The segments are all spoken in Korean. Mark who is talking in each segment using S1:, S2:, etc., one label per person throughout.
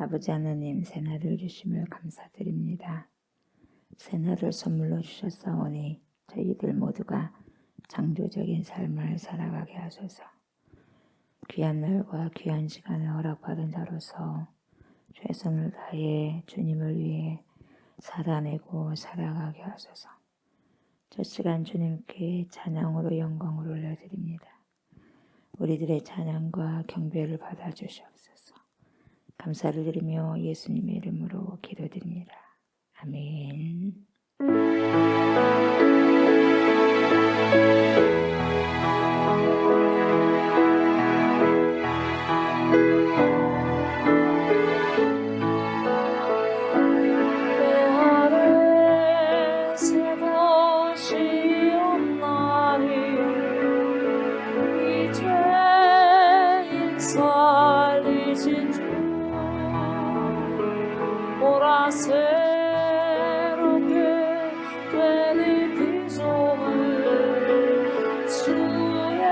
S1: 아버지 하나님, 새날을 주시며 감사드립니다. 새날을 선물로 주셨사오니 저희들 모두가 창조적인 삶을 살아가게 하소서. 귀한 날과 귀한 시간을 허락받은 자로서 최선을 다해 주님을 위해 살아내고 살아가게 하소서. 첫 시간 주님께 찬양으로 영광을 올려드립니다. 우리들의 찬양과 경배를 받아주시옵소서. 감사를 드리며 예수님의 이름으로 기도드립니다. 아멘.
S2: 새롭게 된 이 비전을 주의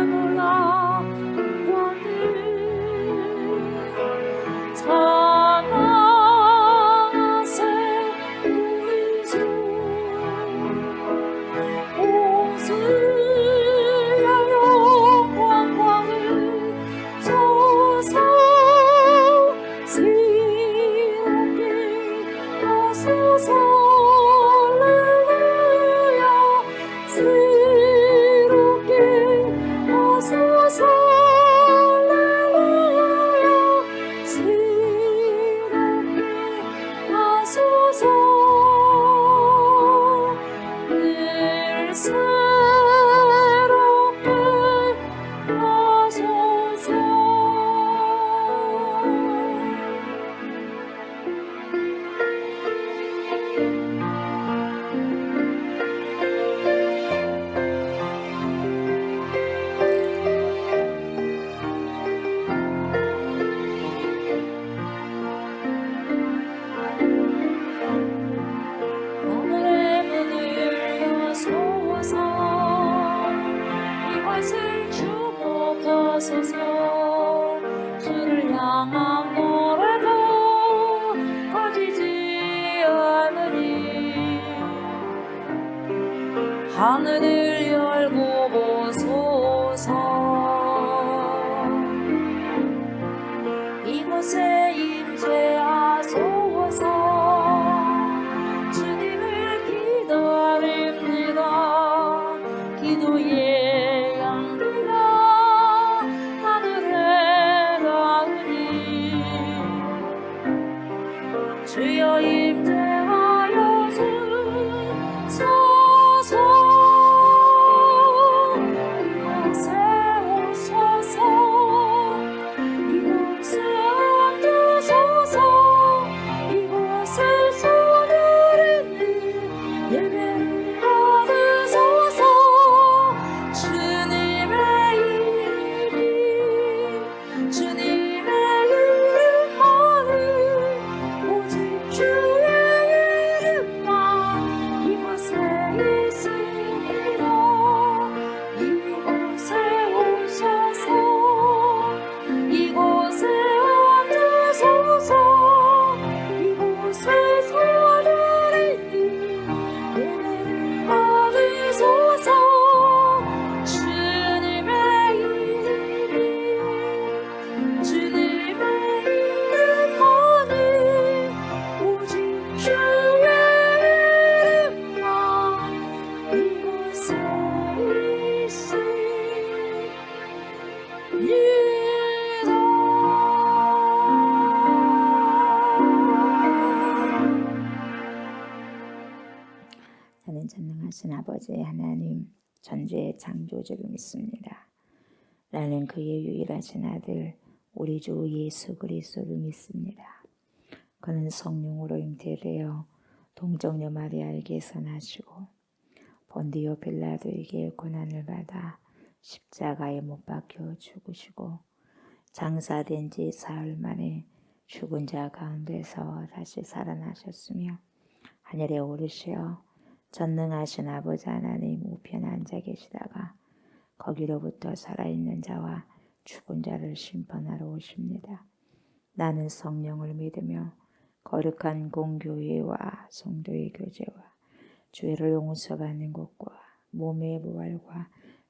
S2: 놀라운 권위 찬양하세 우리 주 오시려 영광과 소서 주를 향한 노래도 꺼지지 않으니 하늘을 열고 보소서. 이곳에 임재하소서. 주님을 기다립니다. 기도의 향기가 하늘에 닿으니 주여 임재하여 주소서. 이곳에 오소서. 이곳에 앉으소서. 이곳에 소리를 예배를 받으소서. 주님의 이름만이 오직 주의 이름만 이곳에 있습니다. 이곳에 오셔서 이곳에 앉으소서. 이곳에 소리를 예배를 받으소서. 주님의 이름만이 오직 주의 이름만 이곳에 있습니다.
S1: 저는 전능하신 아버지 하나님, 전주의 창조주를 믿습니다. 나는 그의 유일하신 아들 우리 주 예수 그리스도를 믿습니다. 그는 성령으로 잉태되어 동정녀 마리아에게서 나시고 본디오 빌라도에게 고난을 받아 십자가에 못 박혀 죽으시고 장사된 지 사흘 만에 죽은 자 가운데서 다시 살아나셨으며 하늘에 오르시어 전능하신 아버지 하나님 우편에 앉아 계시다가 거기로부터 살아있는 자와 죽은 자를 심판하러 오십니다. 나는 성령을 믿으며 거룩한 공교회와 성도의 교제와 죄를 용서받는 것과 몸의 부활과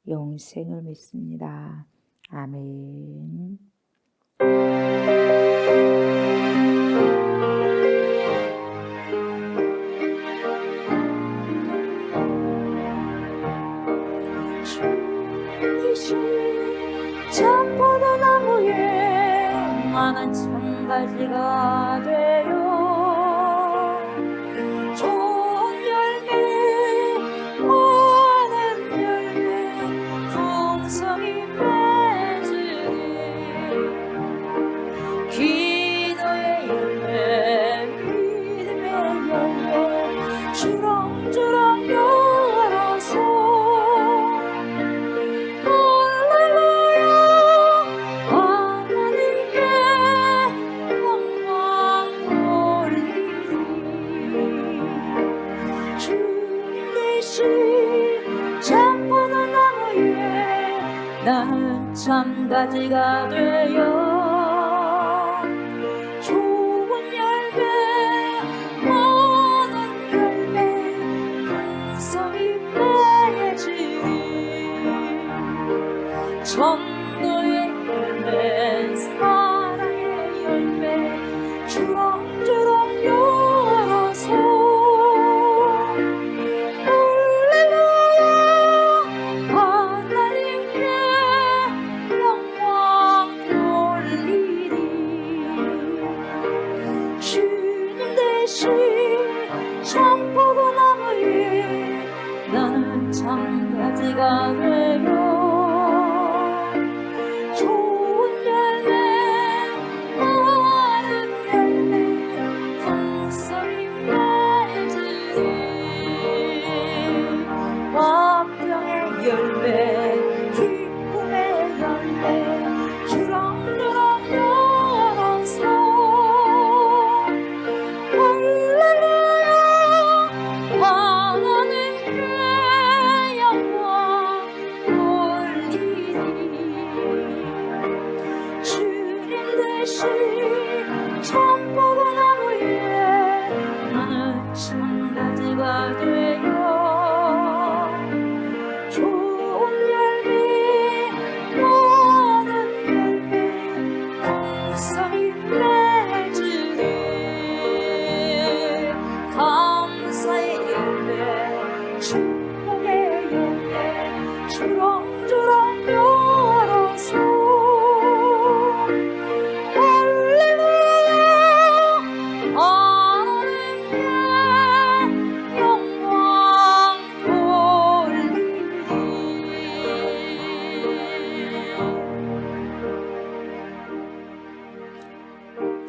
S1: 영생을 믿습니다. 아멘.
S2: 참포도 나무에 많은 참가지가 되어 좋은 열매 많은 열매 풍성히 맺으리 기도의 열매 믿음의 열매 주렁주렁 열어서 참보다 나무 위에 나는 참가지가 되어 좋은 열매 많은 열매 풍성히 맺으리 전도의 열매 사랑의 열매 주렁주렁 열어서 참보도 나무 위에 나는 참가지가 되어 좋은 열매 많은 열매 풍성히 맺으리 화평의 열매 기쁨의 열매 주렁주렁 열어서 참보다 나무 위에 나는 참가지가 되어 좋은 열매 많은 열매 풍성히 맺으리 감사의 열매 축복의 열매 주렁주렁 열어서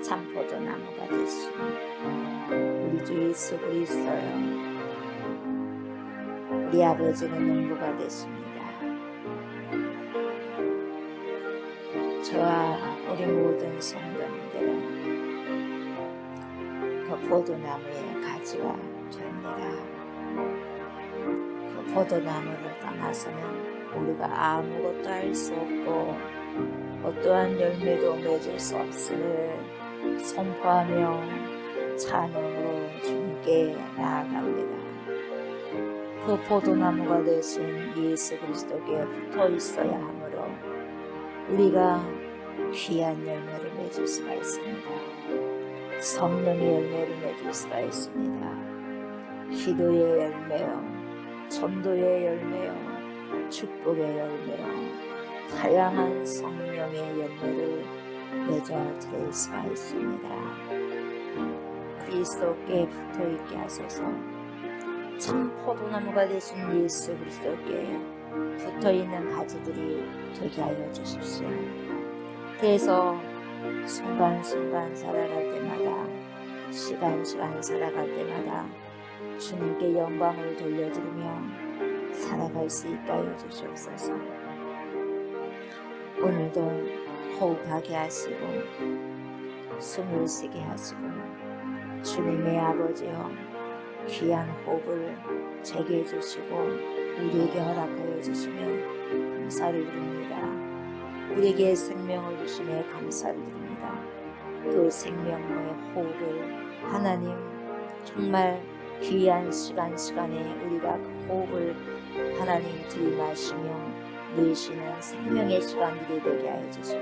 S1: 참포도 나무가 되신 우리 주 예수 그리스도여, 우리 아버지는 농부가 되십니다. 저와 우리 모든 성도님들은 그 포도나무의 가지가 됩니다. 그 포도나무를 떠나서는 우리가 아무것도 할 수 없고 어떠한 열매도 맺을 수 없음을 선포하며 찬양으로 주님께 나아갑니다. 그 포도나무가 되신 예수 그리스도께 붙어 있어야 하므로 우리가 귀한 열매를 맺을 수가 있습니다. 성령의 열매를 맺을 수가 있습니다. 기도의 열매요, 전도의 열매요, 축복의 열매요, 다양한 성령의 열매를 맺어 드릴 수가 있습니다. 그리스도께 붙어 있게 하소서. 참 포도나무가 되신 예수 그리스도께 붙어 있는 가지들이 되게 하여 주십시오. 그래서 순간순간 살아갈 때마다, 시간시간 살아갈 때마다 주님께 영광을 돌려드리며 살아갈 수 있게 하여 주시옵소서. 오늘도 호흡하게 하시고 숨을 쉬게 하시고 주님의 아버지여, 귀한 호흡을 제게 해주시고 우리에게 허락하여 주시며 감사를 드립니다. 우리에게 생명을 주시며 감사를 드립니다. 그 그 생명의 호흡을 하나님 정말 귀한 시간에 우리가 그 호흡을 하나님 들이마시며 누리시는 생명의 시간들이 되게 하여 주시고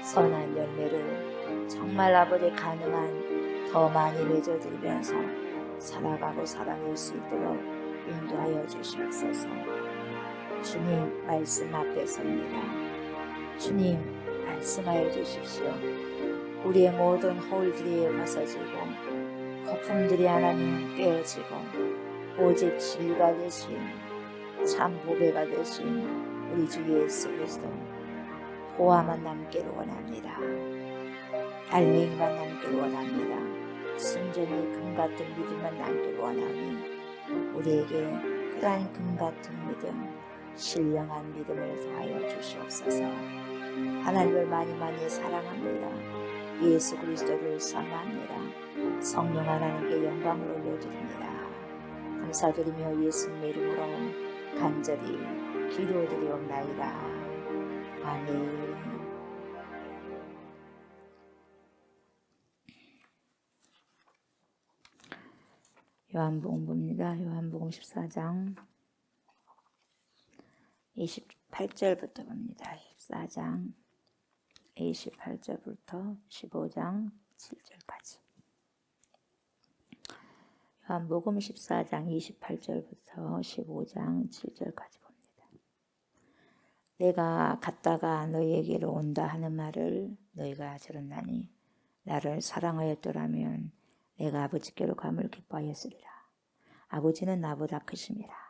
S1: 선한 열매를 정말 아버지 가능한 더 많이 맺어드리면서 살아가고 살아낼 수 있도록 인도하여 주시옵소서. 주님 말씀 앞에 섭니다. 주님 말씀하여 주십시오. 우리의 모든 허울들이 벗어지고 거품들이 하나님 꿰어지고 오직 진리가 되신 참 보배가 되신 우리 주 예수 그리스도 보화만 남기를 원합니다. 알맹이만 남기를 원합니다. 순전히 금같은 믿음만 남기를 원하니 우리에게 그러한 금같은 믿음, 신령한 믿음을 더하여 주시옵소서. 하나님을 많이 사랑합니다. 예수 그리스도를 사모합니다. 성령 하나님께 영광을 올려드립니다. 감사드리며 예수님의 이름으로 간절히 기도드리옵나이다. 아멘. 요한복음 봅니다. 요한복음 14장 28절부터 봅니다. 14장 28절부터 15장 7절까지. 요한복음 14장 28절부터 15장 7절까지 봅니다. 내가 갔다가 너희에게로 온다 하는 말을 너희가 들었나니 나를 사랑하였더라면 내가 아버지께로 감을 기뻐하였으리라. 아버지는 나보다 크심이라.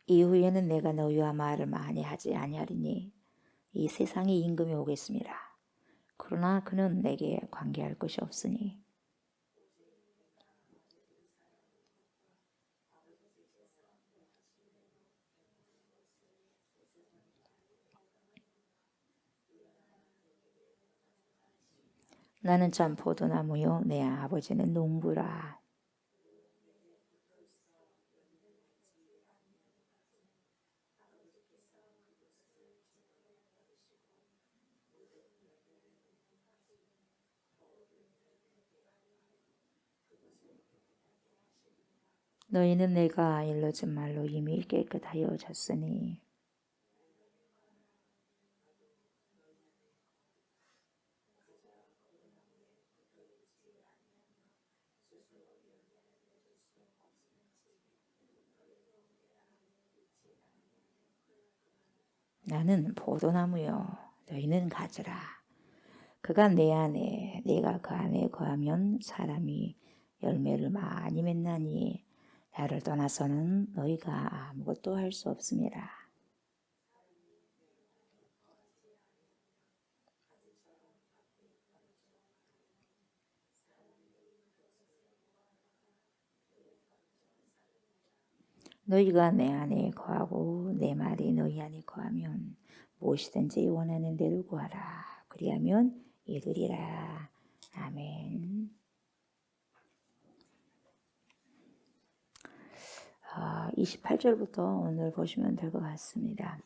S1: 이후에는 내가 너희와 말을 많이 하지 아니하리니 이 세상의 임금이 오겠습니다. 그러나 그는 내게 관계할 것이 없으니 나는 참 포도나무요 내 아버지는 농부라. 너희는 내가 일러준 말로 이미 깨끗하여졌으니 나는 포도나무요 너희는 가지라. 그가 내 안에 내가 그 안에 거하면 사람이 열매를 많이 맺나니 나를 떠나서는 너희가 아무것도 할 수 없음이라. 너희가 내 안에 거하고 내 말이 너희 안에 거하면 무엇이든지 원하는 대로 구하라. 그리하면 이루리라. 아멘. 28절부터 오늘 보시면 될 것 같습니다.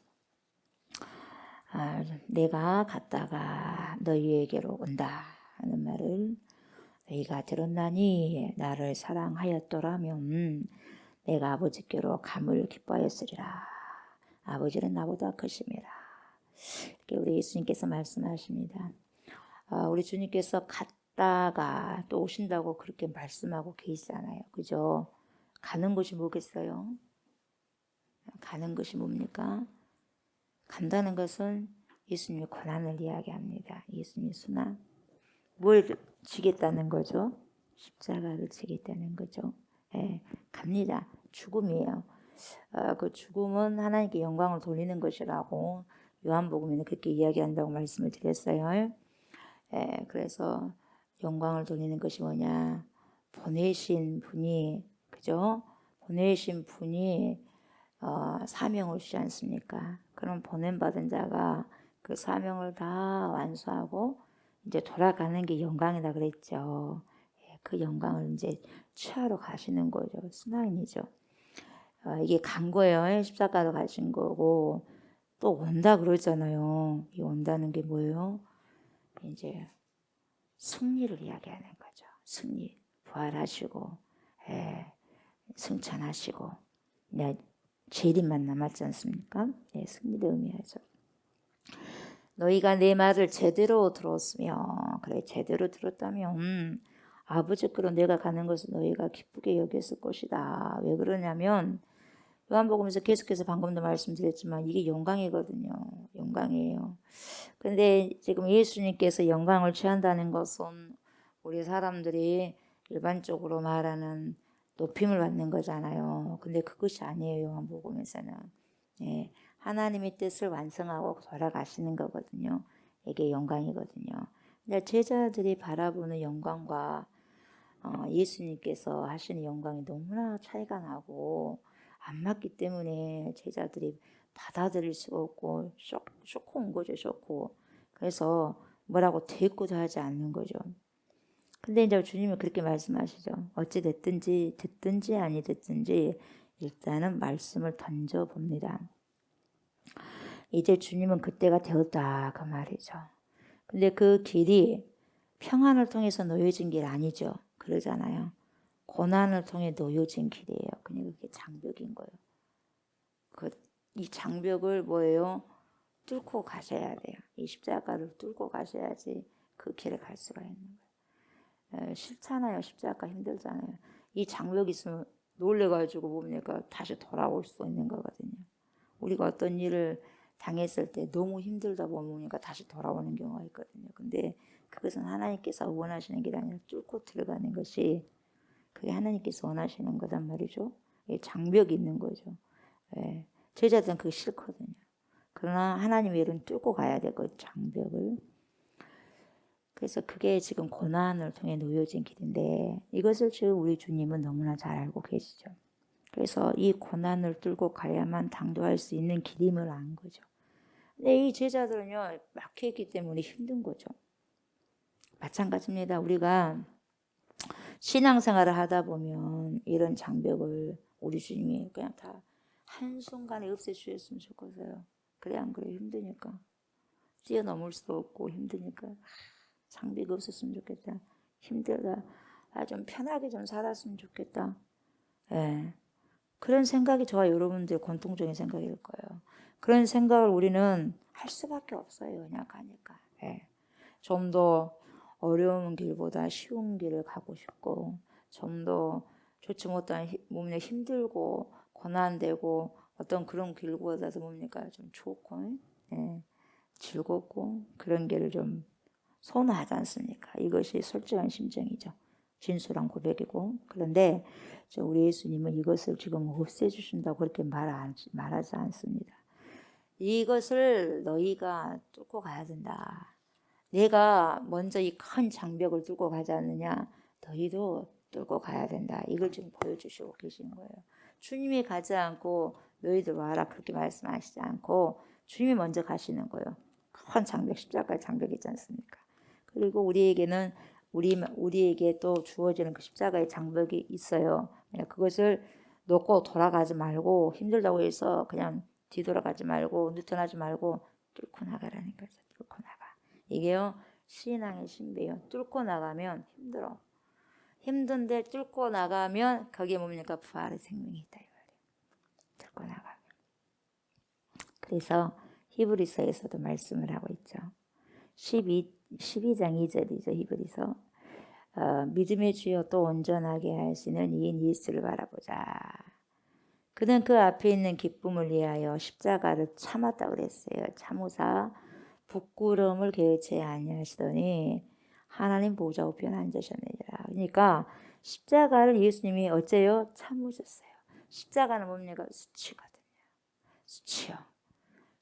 S1: 내가 갔다가 너희에게로 온다 하는 말을 너희가 들었나니 나를 사랑하였더라면 내가 아버지께로 감을 기뻐하였으리라. 아버지는 나보다 크심이라. 이렇게 우리 예수님께서 말씀하십니다. 우리 주님께서 갔다가 또 오신다고 그렇게 말씀하고 계시잖아요. 그죠? 가는 곳이 뭐겠어요? 가는 것이 뭡니까? 간다는 것은 예수님의 권한을 이야기합니다. 예수님의 순환. 뭘 지겠다는 거죠? 십자가를 지겠다는 거죠. 갑니다. 죽음이에요. 그 죽음은 하나님께 영광을 돌리는 것이라고 요한복음에는 그렇게 이야기한다고 말씀을 드렸어요. 그래서 영광을 돌리는 것이 뭐냐? 보내신 분이 그죠? 보내신 분이 사명을 주지 않습니까? 그럼 보냄받은 자가 그 사명을 다 완수하고 이제 돌아가는 게 영광이다 그랬죠. 그 영광을 이제 취하러 가시는 거죠. 순환이죠. 이게 간 거예요. 십자가로 가신 거고 또 온다 그러잖아요. 이 온다는 게 뭐예요? 이제 승리를 이야기하는 거죠. 승리, 부활하시고 승천하시고 이제 재림만 남았지 않습니까? 승리를 의미하죠. 너희가 내 말을 제대로 들었으며 그래 제대로 들었다면 아버지께로 내가 가는 것을 너희가 기쁘게 여겼을 것이다. 왜 그러냐면 요한복음에서 계속해서 방금도 말씀드렸지만 이게 영광이거든요. 영광이에요. 근데 지금 예수님께서 영광을 취한다는 것은 우리 사람들이 일반적으로 말하는 높임을 받는 거잖아요. 근데 그것이 아니에요. 요한복음에서는. 하나님의 뜻을 완성하고 돌아가시는 거거든요. 이게 영광이거든요. 근데 제자들이 바라보는 영광과 예수님께서 하시는 영광이 너무나 차이가 나고 안 맞기 때문에 제자들이 받아들일 수가 없고 쇼크 온 거죠. 쇼크. 그래서 뭐라고 대꾸도 하지 않는 거죠. 근데 이제 주님은 그렇게 말씀하시죠. 어찌 됐든지 듣든지 아니 듣든지 일단은 말씀을 던져봅니다. 이제 주님은 그때가 되었다 그 말이죠. 근데 그 길이 평안을 통해서 놓여진 길 아니죠. 그러잖아요. 고난을 통해 놓여진 길이에요. 그러니까 그게 장벽인 거예요. 이 장벽을 뭐예요? 뚫고 가셔야 돼요. 이 십자가를 뚫고 가셔야지 그 길을 갈 수가 있는 거예요. 싫잖아요. 십자가 힘들잖아요. 이 장벽이 있으면 놀래가지고 뭡니까? 다시 돌아올 수 있는 거거든요. 우리가 어떤 일을 당했을 때 너무 힘들다 보면 다시 돌아오는 경우가 있거든요. 근데 그것은 하나님께서 원하시는 게 아니라 뚫고 들어가는 것이 그게 하나님께서 원하시는 거단 말이죠. 장벽이 있는 거죠. 제자들은 그게 싫거든요. 그러나 하나님의 일은 뚫고 가야 될 그 장벽을. 그래서 그게 지금 고난을 통해 놓여진 길인데 이것을 지금 우리 주님은 너무나 잘 알고 계시죠. 그래서 이 고난을 뚫고 가야만 당도할 수 있는 길임을 안 거죠. 근데 이 제자들은요, 막혀있기 때문에 힘든 거죠. 마찬가지입니다. 우리가 신앙생활을 하다 보면 이런 장벽을 우리 주님이 그냥 다 한순간에 없애주셨으면 좋겠어요. 그래 안 그래? 힘드니까. 뛰어넘을 수 없고 힘드니까. 장벽이 없었으면 좋겠다. 힘들다. 좀 편하게 좀 살았으면 좋겠다. 그런 생각이 저와 여러분들 공통적인 생각일 거예요. 그런 생각을 우리는 할 수밖에 없어요. 그냥 가니까. 좀 더 어려운 길보다 쉬운 길을 가고 싶고 좀 더 좋지 못한 몸에 힘들고 고난되고 어떤 그런 길보다도 뭡니까 좀 좋고 즐겁고 그런 길을 좀 선호하지 않습니까? 이것이 솔직한 심정이죠. 진솔한 고백이고 그런데 우리 예수님은 이것을 지금 없애주신다고 그렇게 말하지 않습니다. 이것을 너희가 뚫고 가야 된다. 내가 먼저 이 큰 장벽을 뚫고 가지 않느냐 너희도 뚫고 가야 된다. 이걸 지금 보여주시고 계시는 거예요. 주님이 가지 않고 너희들 와라 그렇게 말씀하시지 않고 주님이 먼저 가시는 거예요. 큰 장벽 십자가의 장벽이 있지 않습니까? 그리고 우리에게 또 주어지는 그 십자가의 장벽이 있어요. 그것을 놓고 돌아가지 말고 힘들다고 해서 그냥 뒤돌아가지 말고 느턴하지 말고 뚫고 나가라는 거죠. 뚫고 나가. 이게요 신앙의 신비예요. 뚫고 나가면 힘들어. 힘든데 뚫고 나가면 거기에 뭡니까? 부활의 생명이 있다. 뚫고 나가면. 그래서 히브리서에서도 말씀을 하고 있죠. 12장 2절이죠. 히브리서. 믿음의 주여 또 온전하게 하시는 이인 예수를 바라보자. 그는 그 앞에 있는 기쁨을 위하여 십자가를 참았다 그랬어요. 참으사 부끄러움을 개의치 아니하시더니 하나님 보좌 우편에 앉으셨느니라. 그러니까 십자가를 예수님이 어째요? 참으셨어요. 십자가는 뭡니까? 수치거든요. 수치요.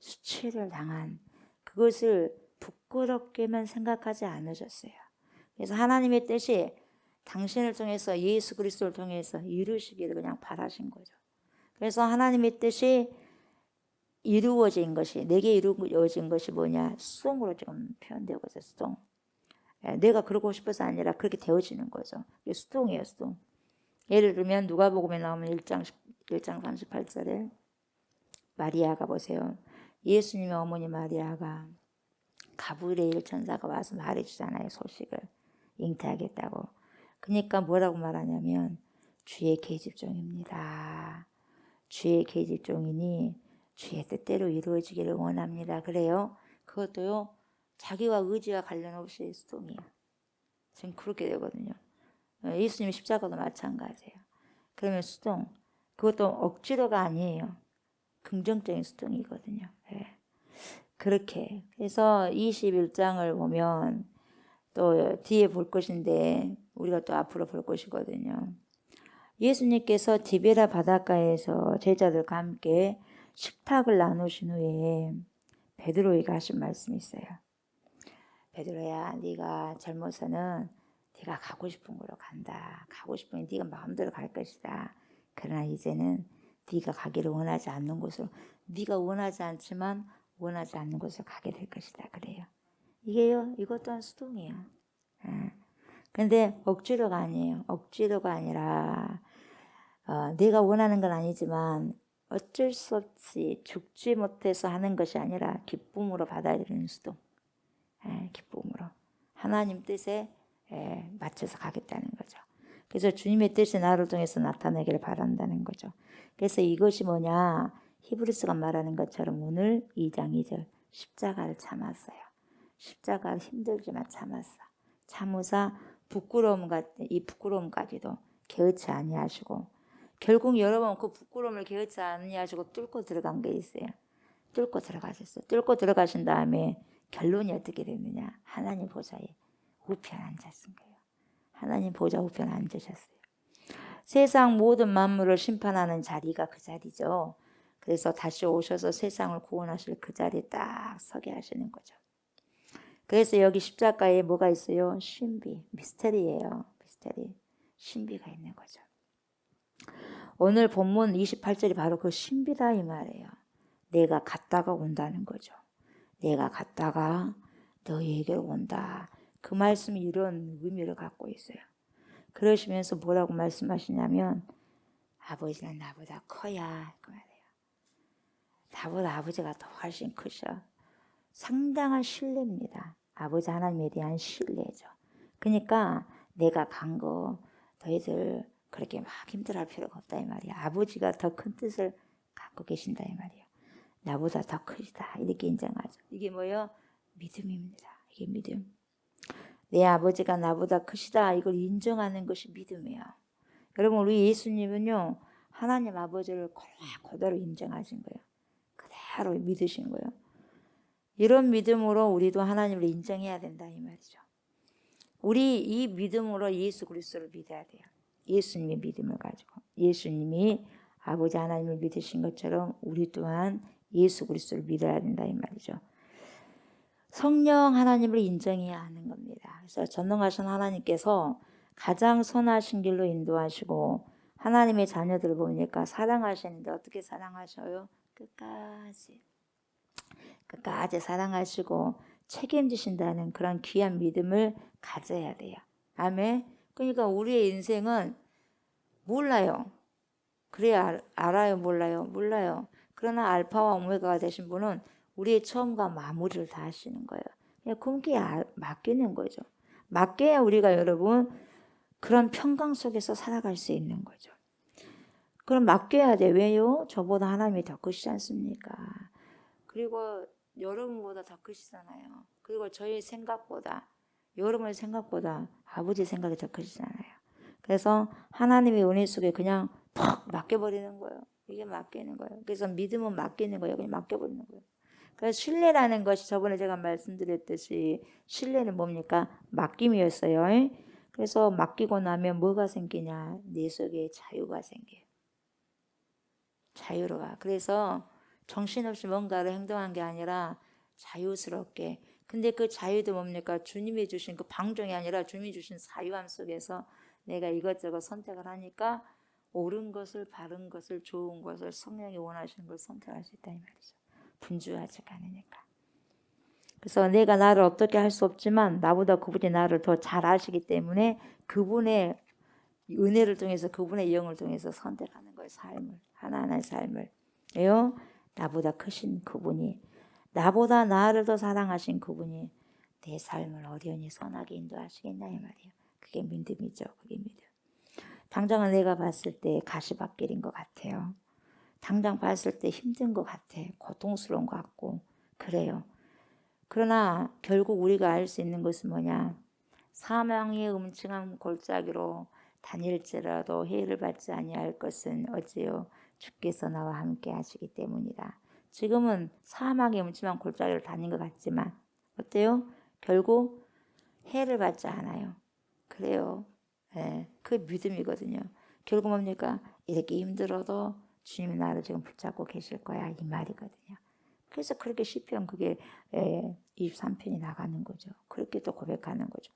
S1: 수치를 당한 그것을 부끄럽게만 생각하지 않으셨어요. 그래서 하나님의 뜻이 당신을 통해서 예수 그리스도를 통해서 이루시기를 그냥 바라신 거죠. 그래서 하나님의 뜻이 이루어진 것이 내게 이루어진 것이 뭐냐? 수동으로 좀 표현되고 있어요. 수동. 내가 그러고 싶어서 아니라 그렇게 되어지는 거죠. 이게 수동이에요. 수동. 예를 들면 누가복음에 나오면 1장 1장 38절에 마리아가 보세요. 예수님의 어머니 마리아가 가브리엘 천사가 와서 말해주잖아요. 소식을 잉태하겠다고. 그러니까 뭐라고 말하냐면 주의 계집종입니다. 주의 계집종이니 주의 뜻대로 이루어지기를 원합니다. 그래요. 그것도요. 자기와 의지와 관련 없이 수동이에요. 지금 그렇게 되거든요. 예수님의 십자가도 마찬가지예요. 그러면 수동. 그것도 억지로가 아니에요. 긍정적인 수동이거든요. 네. 그렇게. 그래서 21장을 보면 또 뒤에 볼 것인데 우리가 또 앞으로 볼 것이거든요. 예수님께서 디베라 바닷가에서 제자들과 함께 식탁을 나누신 후에 베드로에게 하신 말씀이 있어요. 베드로야, 네가 젊어서는 네가 가고 싶은 곳으로 간다. 가고 싶으면 네가 마음대로 갈 것이다. 그러나 이제는 네가 가기를 원하지 않는 곳으로, 네가 원하지 않지만 원하지 않는 곳으로 가게 될 것이다. 그래요. 이게요, 이것 또한 수동이에요. 근데 억지로가 아니에요. 억지로가 아니라 내가 원하는 건 아니지만 어쩔 수 없이 죽지 못해서 하는 것이 아니라 기쁨으로 받아들이는 수동. 기쁨으로 하나님 뜻에 맞춰서 가겠다는 거죠. 그래서 주님의 뜻이 나를 통해서 나타나기를 바란다는 거죠. 그래서 이것이 뭐냐, 히브리서가 말하는 것처럼 오늘 2장 2절 십자가를 참았어요. 십자가를 힘들지만 참았어. 참으사 이 부끄러움까지도 개의치 아니하시고, 결국 여러분 그 부끄러움을 개의치 아니하시고 뚫고 들어간 게 있어요. 뚫고 들어가셨어요. 뚫고 들어가신 다음에 결론이 어떻게 되느냐, 하나님 보좌에 우편 앉았은 거예요. 하나님 보좌 우편 앉으셨어요. 세상 모든 만물을 심판하는 자리가 그 자리죠. 그래서 다시 오셔서 세상을 구원하실 그 자리에 딱 서게 하시는 거죠. 그래서 여기 십자가에 뭐가 있어요? 신비, 미스터리예요. 미스터리, 신비가 있는 거죠. 오늘 본문 28절이 바로 그 신비다 이 말이에요. 내가 갔다가 온다는 거죠. 내가 갔다가 너희에게로 온다. 그 말씀이 이런 의미를 갖고 있어요. 그러시면서 뭐라고 말씀하시냐면 아버지는 나보다 커야 그 말이에요. 나보다 아버지가 더 훨씬 크셔. 상당한 신뢰입니다. 아버지 하나님에 대한 신뢰죠. 그러니까 내가 간 거 너희들 그렇게 막 힘들어할 필요가 없다 이 말이야. 아버지가 더 큰 뜻을 갖고 계신다 이 말이야. 나보다 더 크시다 이렇게 인정하죠. 이게 뭐예요? 믿음입니다. 이게 믿음. 내 아버지가 나보다 크시다 이걸 인정하는 것이 믿음이에요. 여러분 우리 예수님은요 하나님 아버지를 그대로 인정하신 거예요. 그대로 믿으신 거예요. 이런 믿음으로 우리도 하나님을 인정해야 된다 이 말이죠. 우리 이 믿음으로 예수 그리스도를 믿어야 돼요. 예수님의 믿음을 가지고 예수님이 아버지 하나님을 믿으신 것처럼 우리 또한 예수 그리스도를 믿어야 된다 이 말이죠. 성령 하나님을 인정해야 하는 겁니다. 그래서 전능하신 하나님께서 가장 선하신 길로 인도하시고 하나님의 자녀들을 보니까 사랑하시는데 어떻게 사랑하셔요? 끝까지 사랑하시고 책임지신다는 그런 귀한 믿음을 가져야 돼요. 아멘. 그러니까 우리의 인생은 몰라요. 그래야 알아요, 몰라요? 몰라요. 그러나 알파와 오메가가 되신 분은 우리의 처음과 마무리를 다 하시는 거예요. 그냥 그게 맡기는 거죠. 맡겨야 우리가 여러분 그런 평강 속에서 살아갈 수 있는 거죠. 그럼 맡겨야 돼. 왜요? 저보다 하나님이 더 크시지 않습니까? 그리고 여러분보다 더 크시잖아요. 그리고 저희 생각보다 여러분의 생각보다 아버지 생각이 더 크시잖아요. 그래서 하나님의 은혜 속에 그냥 퍽 맡겨버리는 거예요. 이게 맡기는 거예요. 그래서 믿음은 맡기는 거예요. 그냥 맡겨버리는 거예요. 그래서 신뢰라는 것이 저번에 제가 말씀드렸듯이 신뢰는 뭡니까? 맡김이었어요. 그래서 맡기고 나면 뭐가 생기냐? 내 속에 자유가 생겨요. 자유로워. 그래서 정신없이 뭔가를 행동한 게 아니라 자유스럽게. 근데 그 자유도 뭡니까? 주님이 주신 그 방종이 아니라 주님이 주신 자유함 속에서 내가 이것저것 선택을 하니까 옳은 것을, 바른 것을, 좋은 것을, 성령이 원하시는 걸 선택할 수 있다 이 말이죠. 분주하지 않으니까. 그래서 내가 나를 어떻게 할 수 없지만 나보다 그분이 나를 더 잘 아시기 때문에 그분의 은혜를 통해서 그분의 영을 통해서 선택하는 거예요. 삶을. 하나하나의 삶을. 왜요? 나보다 크신 그분이, 나보다 나를 더 사랑하신 그분이 내 삶을 어련히 선하게 인도하시겠냐 이 말이에요. 그게 믿음이죠. 그게 믿음. 당장은 내가 봤을 때 가시밭길인 것 같아요. 당장 봤을 때 힘든 것 같아. 고통스러운 것 같고 그래요. 그러나 결국 우리가 알 수 있는 것은 뭐냐? 사망의 음침한 골짜기로 다닐지라도 해를 받지 아니할 것은 어찌요? 주께서 나와 함께 하시기 때문이다. 지금은 사망의 음침한 골짜기를 다닌 것 같지만 어때요? 결국 해를 받지 않아요. 그래요. 예, 그 믿음이거든요. 결국 뭡니까? 이렇게 힘들어도 주님이 나를 지금 붙잡고 계실 거야 이 말이거든요. 그래서 그렇게 시편 그게 23편이 나가는 거죠. 그렇게 또 고백하는 거죠.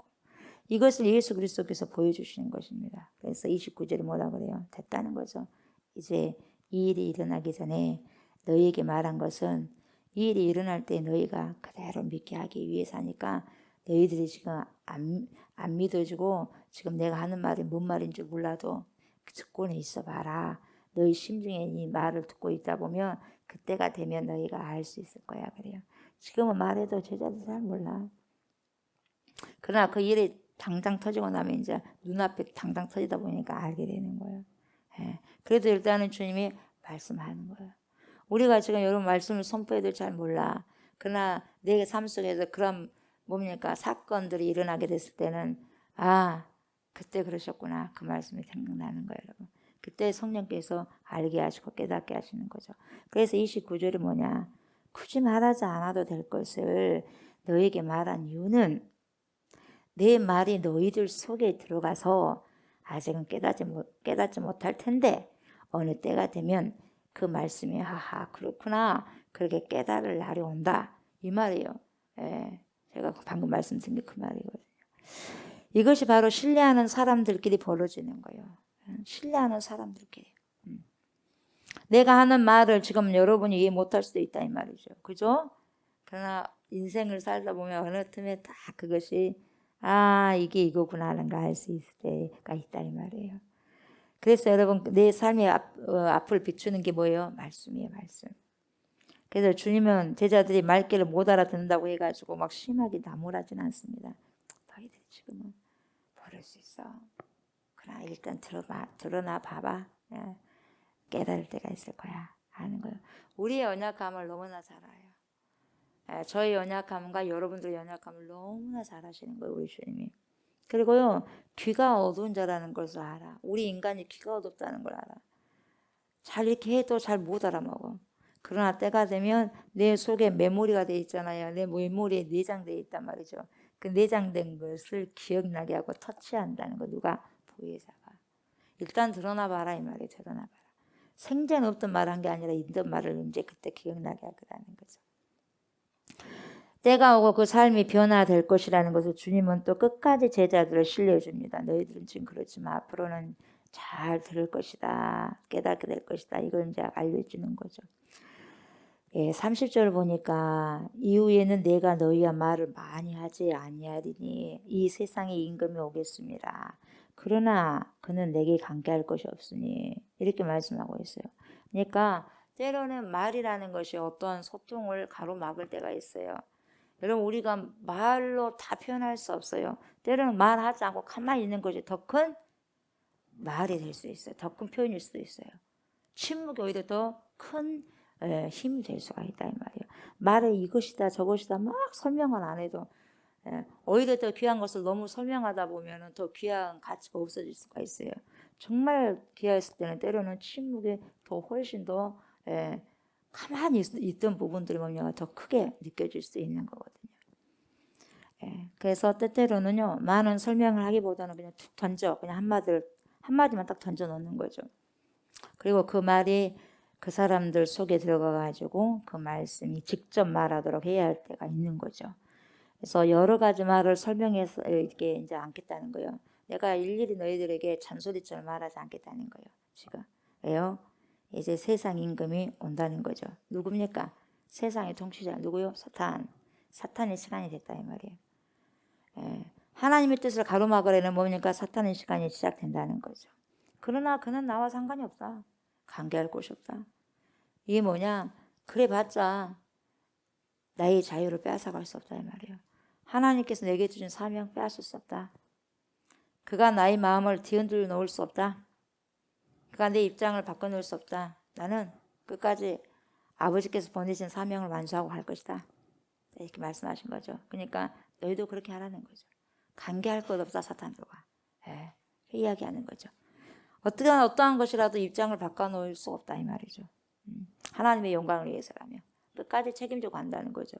S1: 이것을 예수 그리스도께서 보여주시는 것입니다. 그래서 29절에 뭐라 그래요? 됐다는 거죠. 이제 이 일이 일어나기 전에 너희에게 말한 것은 이 일이 일어날 때 너희가 그대로 믿게 하기 위해서니까 너희들이 지금 안 믿어주고 지금 내가 하는 말이 뭔 말인 줄 몰라도 듣고는 있어 봐라. 너희 심중에 이 말을 듣고 있다 보면 그때가 되면 너희가 알 수 있을 거야 그래요. 지금은 말해도 제자들 잘 몰라. 그러나 그 일이 당장 터지고 나면 이제 눈앞에 당장 터지다 보니까 알게 되는 거예요. 예. 그래도 일단은 주님이 말씀하는 거예요. 우리가 지금 여러분 말씀을 선포해도 잘 몰라. 그러나 내 삶 속에서 그런 뭡니까 사건들이 일어나게 됐을 때는 아 그때 그러셨구나 그 말씀이 생각나는 거예요 여러분. 그때 성령께서 알게 하시고 깨닫게 하시는 거죠. 그래서 29절이 뭐냐. 굳이 말하지 않아도 될 것을 너에게 말한 이유는 내 말이 너희들 속에 들어가서 아직은 깨닫지 못할 텐데 어느 때가 되면 그 말씀이 하하 그렇구나 그렇게 깨달을 날이 온다 이 말이에요. 예, 제가 방금 말씀드린 게 그 말이거든요. 이것이 바로 신뢰하는 사람들끼리 벌어지는 거예요. 신뢰하는 사람들끼리. 내가 하는 말을 지금 여러분이 이해 못할 수도 있다 이 말이죠. 그죠? 그러나 인생을 살다 보면 어느 틈에 다 그것이 아 이게 이거구나 하는 걸 알 수 있을 때가 있다 이 말이에요. 그래서 여러분 내 삶의 앞을 비추는 게 뭐예요? 말씀이에요 말씀. 그래서 주님은 제자들이 말귀를 못 알아듣는다고 해가지고 막 심하게 나무라진 않습니다. 너희들 지금은 모를 수 있어. 그러나 일단 드러나 봐봐. 예. 깨달을 때가 있을 거야 하는 거예요. 우리의 연약함을 너무나 잘 알아요. 저의 연약함과 여러분들의 연약함을 너무나 잘 아시는 거예요 우리 주님이. 그리고요 귀가 어두운 자라는 것을 알아. 우리 인간이 귀가 어둡다는 걸 알아. 잘 이렇게 해도 잘 못 알아먹어. 그러나 때가 되면 내 속에 메모리가 돼 있잖아요. 내 메모리에 내장돼 있단 말이죠. 그 내장된 것을 기억나게 하고 터치한다는 거 누가 보혜사가. 일단 드러나 봐라 이 말이에요. 드러나 봐라. 생전 없던 말을 한 게 아니라 있던 말을 이제 그때 기억나게 하겠다는 거죠. 때가 오고 그 삶이 변화될 것이라는 것을 주님은 또 끝까지 제자들을 신뢰해줍니다. 너희들은 지금 그렇지만 앞으로는 잘 들을 것이다. 깨닫게 될 것이다. 이걸 이제 알려주는 거죠. 예, 30절 보니까 이후에는 내가 너희와 말을 많이 하지 아니하리니 이 세상에 임금이 오겠습니다. 그러나 그는 내게 관계할 것이 없으니 이렇게 말씀하고 있어요. 그러니까 때로는 말이라는 것이 어떠한 소통을 가로막을 때가 있어요. 여러분 우리가 말로 다 표현할 수 없어요. 때로는 말하지 않고 가만히 있는 것이 더 큰 말이 될 수 있어요. 더 큰 표현일 수도 있어요. 침묵이 오히려 더 큰 힘이 될 수가 있다 이 말이에요. 말에 이것이다 저것이다 막 설명을 안 해도 오히려 더 귀한 것을 너무 설명하다 보면 더 귀한 가치가 없어질 수가 있어요. 정말 귀했을 때는 때로는 침묵이 더 훨씬 더 가만히 있던 부분들이 뭐냐 더 크게 느껴질 수 있는 거거든요. 그래서 때때로는요 많은 설명을 하기보다는 그냥 툭 던져 그냥 한마디만 딱 던져 놓는 거죠. 그리고 그 말이 그 사람들 속에 들어가 가지고 그 말씀이 직접 말하도록 해야 할 때가 있는 거죠. 그래서 여러 가지 말을 설명해서 이렇게 이제 않겠다는 거예요. 내가 일일이 너희들에게 잔소리처럼 말하지 않겠다는 거예요. 지금 왜요? 이제 세상 임금이 온다는 거죠. 누굽니까? 세상의 통치자 누구요? 사탄의 시간이 됐다 이 말이에요. 하나님의 뜻을 가로막으려는 뭡니까? 사탄의 시간이 시작된다는 거죠. 그러나 그는 나와 상관이 없다. 관계할 곳이 없다. 이게 뭐냐? 그래봤자 나의 자유를 빼앗아갈 수 없다 이 말이에요. 하나님께서 내게 주신 사명 빼앗을 수 없다. 그가 나의 마음을 뒤흔들어 놓을 수 없다. 그가 내 입장을 바꿔놓을 수 없다. 나는 끝까지 아버지께서 보내신 사명을 완수하고 할 것이다. 이렇게 말씀하신 거죠. 그러니까 너희도 그렇게 하라는 거죠. 관계할 것 없다 사탄들과. 예, 이야기하는 거죠. 어떠한 것이라도 입장을 바꿔놓을 수 없다 이 말이죠. 하나님의 영광을 위해서라면 끝까지 책임져 간다는 거죠.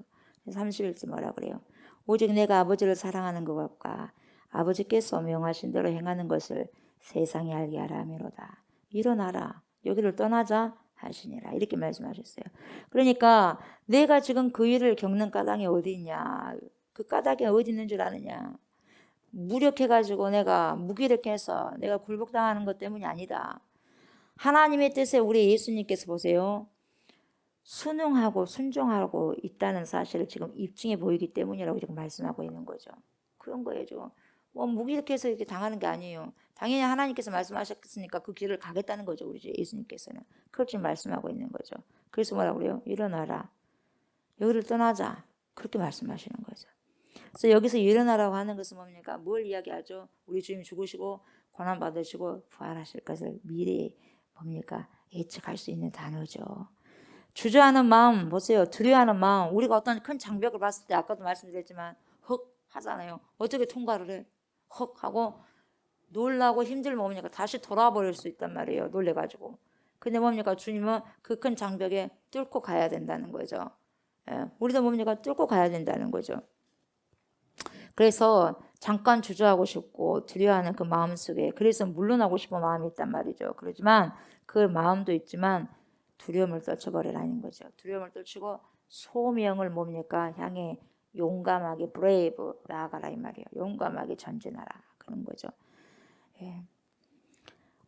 S1: 31절 뭐라 그래요? 오직 내가 아버지를 사랑하는 것과 아버지께서 명하신 대로 행하는 것을 세상에 알게 하라 함이로다. 일어나라. 여기를 떠나자 하시니라. 이렇게 말씀하셨어요. 그러니까 내가 지금 그 일을 겪는 까닭이 어디 있냐. 그 까닭이 어디 있는 줄 아느냐. 무력해가지고 내가 무기력해서 내가 굴복당하는 것 때문이 아니다. 하나님의 뜻에 우리 예수님께서 보세요. 순응하고 순종하고 있다는 사실을 지금 입증해 보이기 때문이라고 지금 말씀하고 있는 거죠. 그런 거예요. 지금. 뭐 무기력해서 이렇게 당하는 게 아니에요. 당연히 하나님께서 말씀하셨으니까 그 길을 가겠다는 거죠. 우리 예수님께서는. 그걸 지금 말씀하고 있는 거죠. 그래서 뭐라고 그래요? 일어나라. 여기를 떠나자. 그렇게 말씀하시는 거죠. 그래서 여기서 일어나라고 하는 것은 뭡니까? 뭘 이야기하죠? 우리 주님 죽으시고 고난 받으시고 부활하실 것을 미리 뭡니까? 예측할 수 있는 단어죠. 주저하는 마음 보세요. 두려워하는 마음. 우리가 어떤 큰 장벽을 봤을 때 아까도 말씀드렸지만 헉 하잖아요. 어떻게 통과를 해? 헉 하고 놀라고 힘들면 뭡니까? 다시 돌아와 버릴 수 있단 말이에요. 놀래가지고. 근데 뭡니까? 주님은 그 큰 장벽에 뚫고 가야 된다는 거죠. 예, 우리도 뭡니까? 뚫고 가야 된다는 거죠. 그래서 잠깐 주저하고 싶고 두려워하는 그 마음 속에 그래서 물러나고 싶은 마음이 있단 말이죠. 그렇지만 그 마음도 있지만 두려움을 떨쳐버리라는 거죠. 두려움을 떨치고 소명을 뭡니까? 향해 용감하게 브레이브 나아가라 이 말이에요. 용감하게 전진하라 그런 거죠. 예.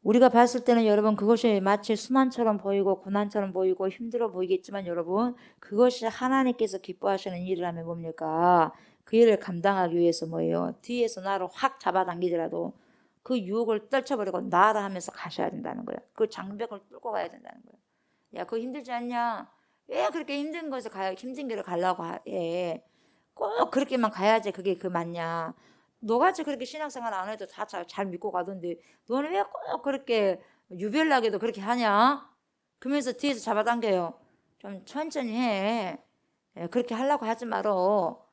S1: 우리가 봤을 때는 여러분 그것이 마치 순환처럼 보이고 고난처럼 보이고 힘들어 보이겠지만 여러분 그것이 하나님께서 기뻐하시는 일이라면 뭡니까? 그 일을 감당하기 위해서 뭐예요? 뒤에서 나를 확 잡아당기더라도 그 유혹을 떨쳐버리고 나아라 하면서 가셔야 된다는 거예요. 그 장벽을 뚫고 가야 된다는 거예요. 야, 그거 힘들지 않냐? 왜 그렇게 힘든 것을 힘든 길을 가려고 해? 꼭 그렇게만 가야지 그게 그 맞냐? 너같이 그렇게 신앙생활 안 해도 다 잘 믿고 가던데 너는 왜 꼭 그렇게 유별나게도 그렇게 하냐? 그러면서 뒤에서 잡아당겨요. 좀 천천히 해. 예, 그렇게 하려고 하지 말어.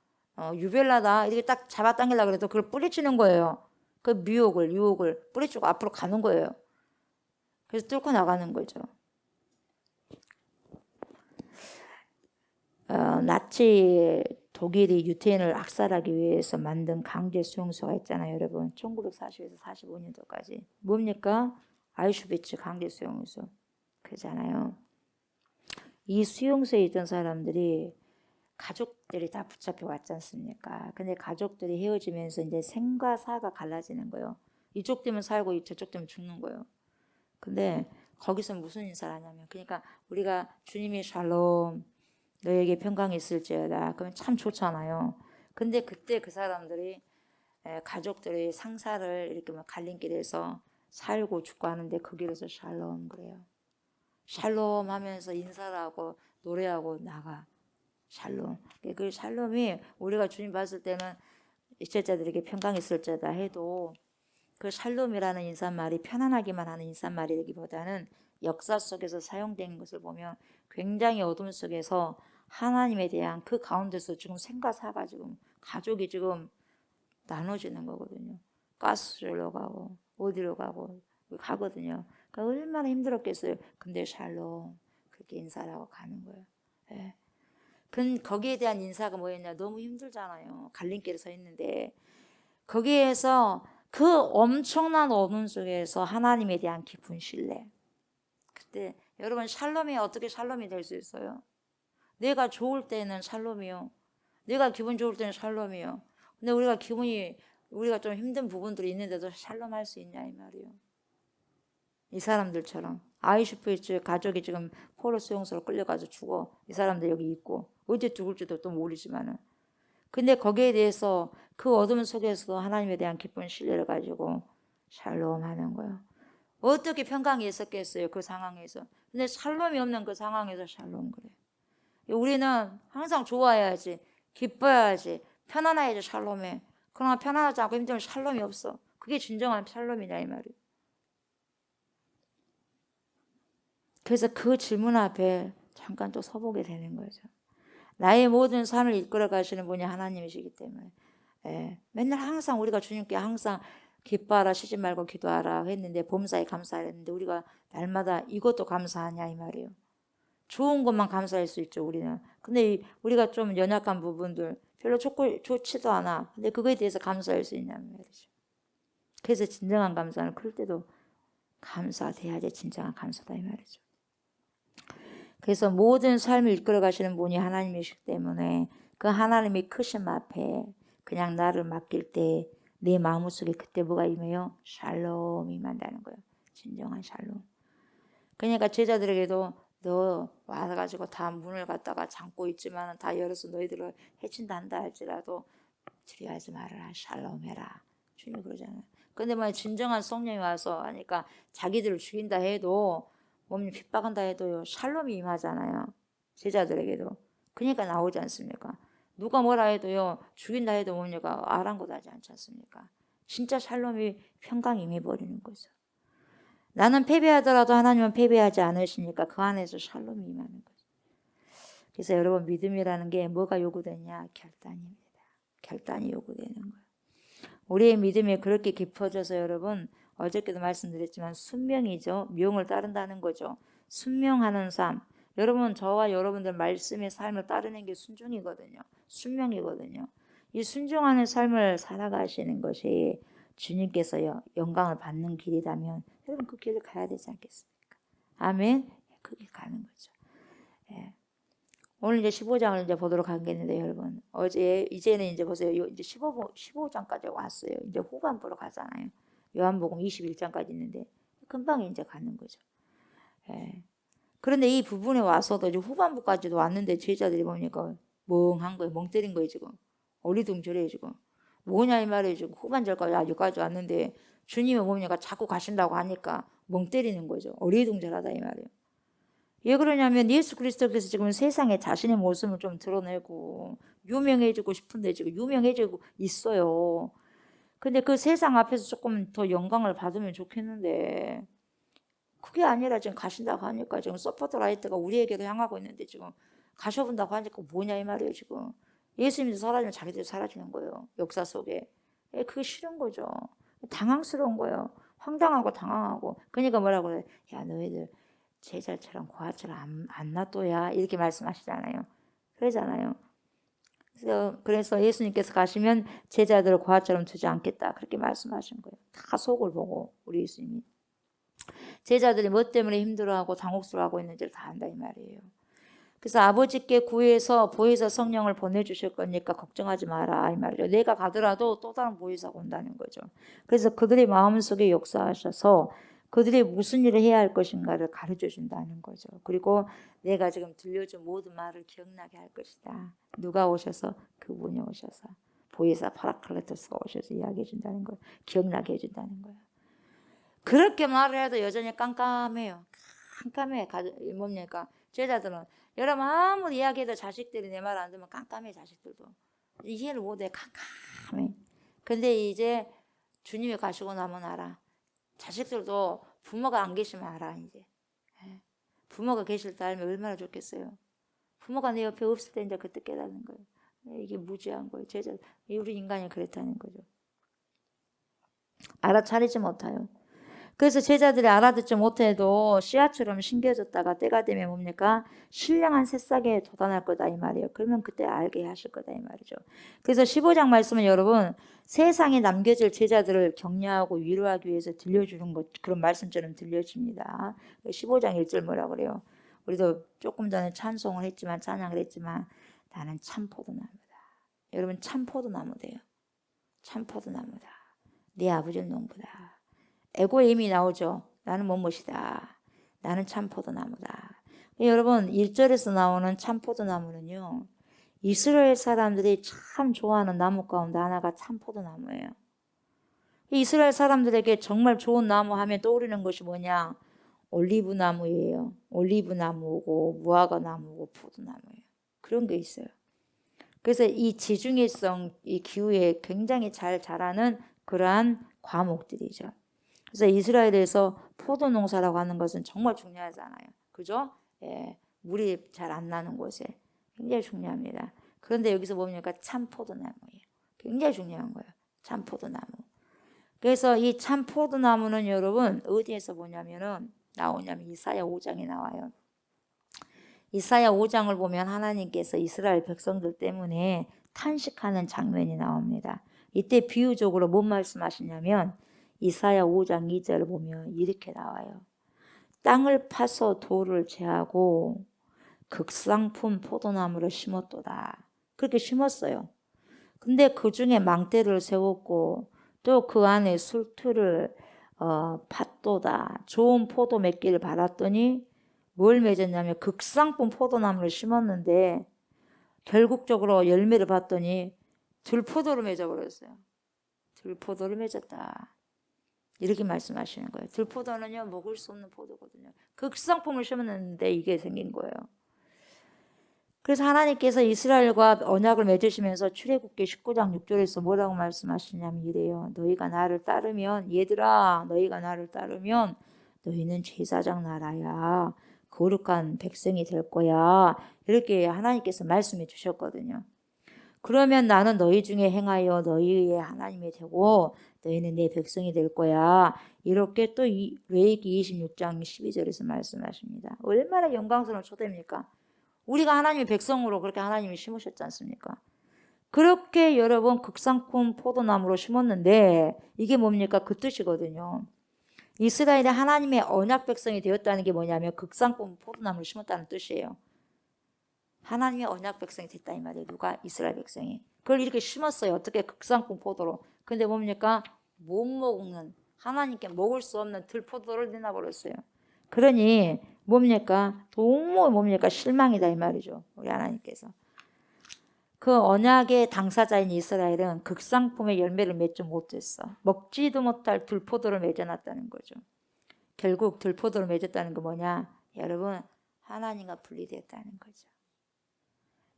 S1: 유별나다 이렇게 딱 잡아당기려고 그래도 그걸 뿌리치는 거예요. 그 유혹을 뿌리치고 앞으로 가는 거예요. 그래서 뚫고 나가는 거죠. 나치 독일이 유태인을 악살하기 위해서 만든 강제 수용소가 있잖아요, 여러분. 1940에서 45년도까지. 뭡니까? 아이슈비츠 강제 수용소. 그잖아요. 이 수용소에 있던 사람들이 가족들이 다 붙잡혀 왔지 않습니까? 근데 가족들이 헤어지면서 이제 생과 사가 갈라지는 거예요. 이쪽 때문에 살고 저쪽 때문에 죽는 거예요. 근데 거기서 무슨 인사를 하냐면 그러니까 우리가 주님이 샬롬 너에게 평강이 있을지어다. 그러면 참 좋잖아요. 근데 그때 그 사람들이 가족들의 상사를 이렇게 막 갈림길에서 살고 죽고 하는데 그 길에서 샬롬 그래요. 샬롬 하면서 인사를 하고 노래하고 나가. 샬롬. 그 샬롬이 우리가 주님 봤을 때는 이체자들에게 평강이 있을지어다 해도 그 샬롬이라는 인사말이 편안하기만 하는 인사말이기보다는 역사 속에서 사용된 것을 보면 굉장히 어둠 속에서 하나님에 대한 그 가운데서 지금 생과 사가 지금 가족이 지금 나눠지는 거거든요. 가스실로 가고 어디로 가고 가거든요. 그러니까 얼마나 힘들었겠어요. 근데 샬롬 그렇게 인사를 하고 가는 거예요. 예. 거기에 대한 인사가 뭐였냐? 너무 힘들잖아요. 갈림길에 서 있는데 거기에서 그 엄청난 어둠 속에서 하나님에 대한 깊은 신뢰. 그때 여러분 샬롬이 어떻게 샬롬이 될 수 있어요? 내가 좋을 때는 샬롬이요. 내가 기분 좋을 때는 샬롬이요. 근데 우리가 좀 힘든 부분들이 있는데도 샬롬 할 수 있냐 이 말이에요. 이 사람들처럼 아이슈프이츠 가족이 지금 포로 수용소로 끌려가서 죽어. 이 사람들 여기 있고 언제 죽을지도 또 모르지만은. 근데 거기에 대해서 그 어둠 속에서 하나님에 대한 깊은 신뢰를 가지고 샬롬 하는 거예요. 어떻게 평강이 있었겠어요, 그 상황에서. 근데 샬롬이 없는 그 상황에서 샬롬 그래요. 우리는 항상 좋아야지, 기뻐야지, 편안해야지 샬롬해. 그러나 편안하지 않고 힘들면 샬롬이 없어. 그게 진정한 샬롬이다 이 말이에요. 그래서 그 질문 앞에 잠깐 또 서보게 되는 거죠. 나의 모든 삶을 이끌어 가시는 분이 하나님이시기 때문에 맨날 항상 우리가 주님께 항상 기뻐하라 쉬지 말고 기도하라 했는데 범사에 감사하라 했는데 우리가 날마다 이것도 감사하냐 이 말이에요. 좋은 것만 감사할 수 있죠 우리는. 근데 우리가 좀 연약한 부분들 별로 좋지도 않아. 근데 그거에 대해서 감사할 수 있냐는 말이죠. 그래서 진정한 감사는 그럴 때도 감사돼야지 진정한 감사다 이 말이죠. 그래서 모든 삶을 이끌어 가시는 분이 하나님이시기 때문에 그 하나님이 크심 앞에 그냥 나를 맡길 때 내 마음속에 그때 뭐가 임해요? 샬롬이 임한다는 거예요. 진정한 샬롬. 그러니까 제자들에게도 너 와가지고 다 문을 갖다가 잠고 있지만 다 열어서 너희들을 해친다 한다 할지라도 두려워하지 말아라. 샬롬 해라. 주님이 그러잖아요. 근데 뭐 진정한 성령이 와서 하니까 자기들을 죽인다 해도 몸이 핍박한다 해도요. 샬롬이 임하잖아요. 제자들에게도. 그러니까 나오지 않습니까? 누가 뭐라 해도요. 죽인다 해도 뭡니까? 아랑곳하지 않지 않습니까? 진짜 샬롬이 평강이 임해버리는 거죠. 나는 패배하더라도 하나님은 패배하지 않으시니까 그 안에서 샬롬이 임하는 거죠. 그래서 여러분 믿음이라는 게 뭐가 요구되냐? 결단입니다. 결단이 요구되는 거예요. 우리의 믿음이 그렇게 깊어져서 여러분 어저께도 말씀드렸지만 순명이죠. 명을 따른다는 거죠. 순명하는 삶. 여러분 저와 여러분들 말씀의 삶을 따르는 게 순종이거든요. 순명이거든요. 이 순종하는 삶을 살아가시는 것이 주님께서 영광을 받는 길이라면 여러분 그 길을 가야 되지 않겠습니까? 아멘. 그 길 가는 거죠. 예. 오늘 이제 15장을 이제 보도록 하겠는데 여러분 이제는 이제 보세요. 이제 15장까지 왔어요. 이제 후반부로 가잖아요. 요한복음 21장까지 있는데 금방 이제 가는 거죠. 예. 그런데 이 부분에 와서도 이제 후반부까지도 왔는데 제자들이 보니까 멍한 거예요. 멍 때린 거예요 지금. 어리둥절해요 지금. 뭐냐 이 말이에요 지금. 후반절까지 아직까지 왔는데 주님이 뭡니까 자꾸 가신다고 하니까 멍 때리는 거죠. 어리둥절하다 이 말이에요. 왜 그러냐면 예수 그리스도께서 지금 세상에 자신의 모습을 좀 드러내고 유명해지고 싶은데 지금 유명해지고 있어요. 근데 그 세상 앞에서 조금 더 영광을 받으면 좋겠는데 그게 아니라 지금 가신다고 하니까 지금 서포트라이트가 우리에게도 향하고 있는데 지금 가셔본다고 하니까 뭐냐 이 말이에요 지금. 예수님도 사라지면 자기들이 사라지는 거예요. 역사 속에. 그게 싫은 거죠. 당황스러운 거예요. 황당하고 당황하고. 그러니까 뭐라고 그래. 야 너희들 제자처럼 고아처럼 안 놔둬야 이렇게 말씀하시잖아요. 그러잖아요. 그래서 예수님께서 가시면 제자들을 고아처럼 두지 않겠다 그렇게 말씀하신 거예요. 다 속을 보고 우리 예수님이 제자들이 뭐 때문에 힘들어하고 당혹스러워하고 있는지를 다 안다 이 말이에요. 그래서 아버지께 구해서 보혜사 성령을 보내주실 거니까 걱정하지 마라 이 말이죠. 내가 가더라도 또 다른 보혜사가 온다는 거죠. 그래서 그들의 마음속에 역사하셔서 그들이 무슨 일을 해야 할 것인가를 가르쳐 준다는 거죠. 그리고 내가 지금 들려준 모든 말을 기억나게 할 것이다. 누가 오셔서? 그분이 오셔서 보혜사 파라클레토스가 오셔서 이야기해 준다는 거예요. 기억나게 해준다는 거예요. 그렇게 말을 해도 여전히 깜깜해요. 깜깜해. 뭡니까? 제자들은 여러분 아무리 이야기해도 자식들이 내 말 안 듣면 깜깜해. 자식들도 이해를 못해. 깜깜해. 근데 이제 주님이 가시고 나면 알아. 자식들도 부모가 안 계시면 알아 이제. 부모가 계실 때 알면 얼마나 좋겠어요. 부모가 내 옆에 없을 때 이제 그때 깨닫는 거예요. 이게 무지한 거예요. 제자 우리 인간이 그렇다는 거죠. 알아차리지 못해요. 그래서 제자들이 알아듣지 못해도 씨앗처럼 심겨졌다가 때가 되면 뭡니까? 신령한 새싹에 돋아날 거다 이 말이에요. 그러면 그때 알게 하실 거다 이 말이죠. 그래서 15장 말씀은 여러분 세상에 남겨질 제자들을 격려하고 위로하기 위해서 들려주는 것 그런 말씀처럼 들려집니다. 15장 1절 뭐라 그래요? 우리도 조금 전에 찬송을 했지만 찬양을 했지만 나는 참 포도나무다. 여러분 참 포도나무돼요. 참 포도나무다. 네 아버지는 농부다. 에고의 힘이 나오죠. 나는 뭐뭐시다. 나는 참 포도나무다. 여러분 1절에서 나오는 참 포도나무는요. 이스라엘 사람들이 참 좋아하는 나무 가운데 하나가 참 포도나무예요. 이스라엘 사람들에게 정말 좋은 나무 하면 떠오르는 것이 뭐냐? 올리브 나무예요. 올리브 나무고 무화과 나무고 포도나무예요. 그런 게 있어요. 그래서 이 지중해성 이 기후에 굉장히 잘 자라는 그러한 과목들이죠. 그래서 이스라엘에서 포도 농사라고 하는 것은 정말 중요하잖아요. 그죠? 예, 물이 잘 안 나는 곳에 굉장히 중요합니다. 그런데 여기서 보니까 참 포도나무예요. 굉장히 중요한 거예요. 참 포도나무. 그래서 이 참 포도나무는 여러분 어디에서 보냐면은 나오냐면 이사야 5장에 나와요. 이사야 5장을 보면 하나님께서 이스라엘 백성들 때문에 탄식하는 장면이 나옵니다. 이때 비유적으로 뭔 말씀하시냐면 이사야 5장 2절을 보면 이렇게 나와요. 땅을 파서 돌을 제하고 극상품 포도나무를 심었도다. 그렇게 심었어요. 근데 그 중에 망대를 세웠고 또 그 안에 술투를 팠도다. 좋은 포도 맺기를 바랐더니 뭘 맺었냐면 극상품 포도나무를 심었는데 결국적으로 열매를 봤더니 들포도를 맺어버렸어요. 들포도를 맺었다. 이렇게 말씀하시는 거예요. 들포도는요 먹을 수 없는 포도거든요. 극상품을 심었는데 이게 생긴 거예요. 그래서 하나님께서 이스라엘과 언약을 맺으시면서 출애굽기 19장 6절에서 뭐라고 말씀하시냐면 이래요. 너희가 나를 따르면 얘들아 너희가 나를 따르면 너희는 제사장 나라야. 거룩한 백성이 될 거야. 이렇게 하나님께서 말씀해 주셨거든요. 그러면 나는 너희 중에 행하여 너희의 하나님이 되고 너희는 내 백성이 될 거야. 이렇게 또 레위기 26장 12절에서 말씀하십니다. 얼마나 영광스러운 초대입니까? 우리가 하나님의 백성으로 그렇게 하나님이 심으셨지 않습니까? 그렇게 여러분 극상품 포도나무로 심었는데 이게 뭡니까? 그 뜻이거든요. 이스라엘이 하나님의 언약 백성이 되었다는 게 뭐냐면 극상품 포도나무를 심었다는 뜻이에요. 하나님의 언약 백성이 됐다 이 말이에요. 누가? 이스라엘 백성이. 그걸 이렇게 심었어요. 어떻게? 극상품 포도로. 근데 뭡니까? 못 먹는 하나님께 먹을 수 없는 들포도를 내놔버렸어요. 그러니 뭡니까? 도무지 뭡니까? 실망이다 이 말이죠. 우리 하나님께서. 그 언약의 당사자인 이스라엘은 극상품의 열매를 맺지 못했어. 먹지도 못할 들포도를 맺어놨다는 거죠. 결국 들포도를 맺었다는 거 뭐냐? 여러분 하나님과 분리되었다는 거죠.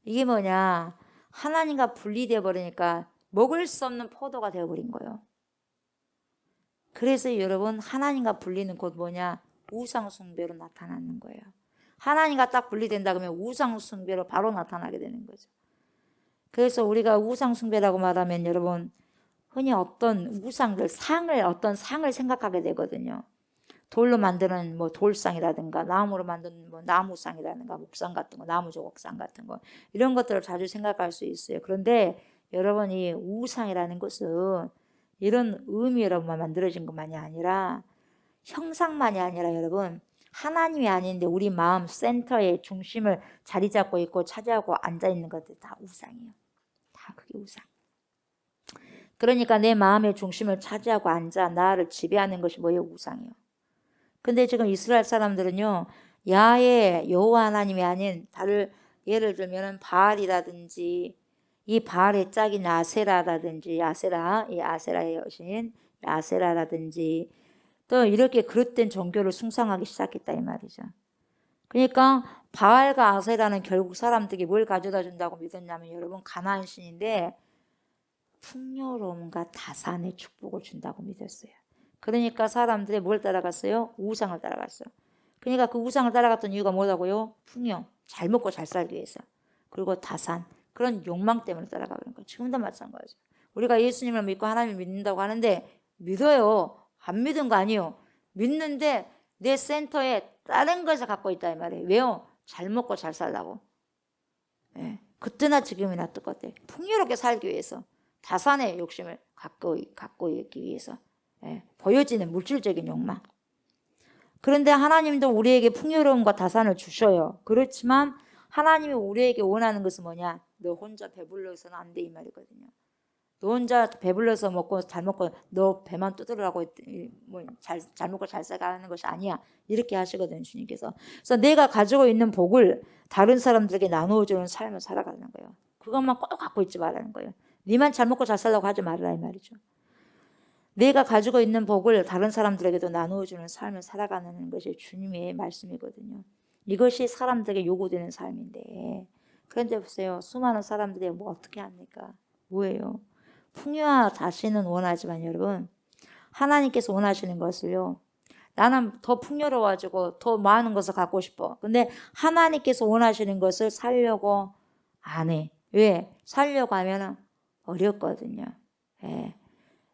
S1: 이게 뭐냐? 하나님과 분리되어 버리니까 먹을 수 없는 포도가 되어버린 거예요. 그래서 여러분 하나님과 분리는 곧 뭐냐? 우상숭배로 나타나는 거예요. 하나님과 딱 분리된다 그러면 우상숭배로 바로 나타나게 되는 거죠. 그래서 우리가 우상숭배라고 말하면 여러분 흔히 어떤 우상들 어떤 상을 생각하게 되거든요. 돌로 만드는 뭐 돌상이라든가 나무로 만드는 뭐 나무상이라든가 목상 같은 거, 나무 조각상 같은 거 이런 것들을 자주 생각할 수 있어요. 그런데 여러분이 우상이라는 것은 이런 의미로만 만들어진 것만이 아니라 형상만이 아니라 여러분 하나님이 아닌데 우리 마음 센터의 중심을 자리 잡고 있고 차지하고 앉아 있는 것들 다 우상이에요. 다 그게 우상. 그러니까 내 마음의 중심을 차지하고 앉아 나를 지배하는 것이 뭐예요? 우상이에요. 근데 지금 이스라엘 사람들은요 야훼 여호와 하나님이 아닌 다른 예를 들면 바알이라든지 이 바알의 짝인 아세라라든지 이 아세라의 여신 아세라라든지 또 이렇게 그릇된 종교를 숭상하기 시작했다 이 말이죠. 그러니까 바알과 아세라는 결국 사람들에게 뭘 가져다 준다고 믿었냐면 여러분 가나안 신인데 풍요로움과 다산의 축복을 준다고 믿었어요. 그러니까 사람들이 뭘 따라갔어요? 우상을 따라갔어요. 그러니까 그 우상을 따라갔던 이유가 뭐라고요? 풍요, 잘 먹고 잘 살기 위해서. 그리고 다산, 그런 욕망 때문에 따라가는 거예요. 지금도 마찬가지죠. 우리가 예수님을 믿고 하나님을 믿는다고 하는데 믿어요. 안 믿은 거 아니에요. 믿는데 내 센터에 다른 것을 갖고 있다 이 말이에요. 왜요? 잘 먹고 잘 살라고. 예. 그때나 지금이나 똑같아. 풍요롭게 살기 위해서. 다산의 욕심을 갖고 있기 위해서. 예, 보여지는 물질적인 욕망. 그런데 하나님도 우리에게 풍요로움과 다산을 주셔요. 그렇지만 하나님이 우리에게 원하는 것은 뭐냐? 너 혼자 배불러서는 안 돼 이 말이거든요. 너 혼자 배불러서 먹고 잘 먹고 너 배만 두드러라고 잘 먹고 잘 살아가는 것이 아니야. 이렇게 하시거든요 주님께서. 그래서 내가 가지고 있는 복을 다른 사람들에게 나누어주는 삶을 살아가는 거예요. 그것만 꼭 갖고 있지 말라는 거예요. 네만 잘 먹고 잘 살라고 하지 말라 이 말이죠. 내가 가지고 있는 복을 다른 사람들에게도 나누어주는 삶을 살아가는 것이 주님의 말씀이거든요. 이것이 사람들에게 요구되는 삶인데, 그런데 보세요. 수많은 사람들이 뭐 어떻게 합니까? 뭐예요? 풍요와 다시는 원하지만 여러분, 하나님께서 원하시는 것을요, 나는 더 풍요로워지고 더 많은 것을 갖고 싶어. 근데 하나님께서 원하시는 것을 살려고 안 해. 왜? 살려고 하면 어렵거든요. 예.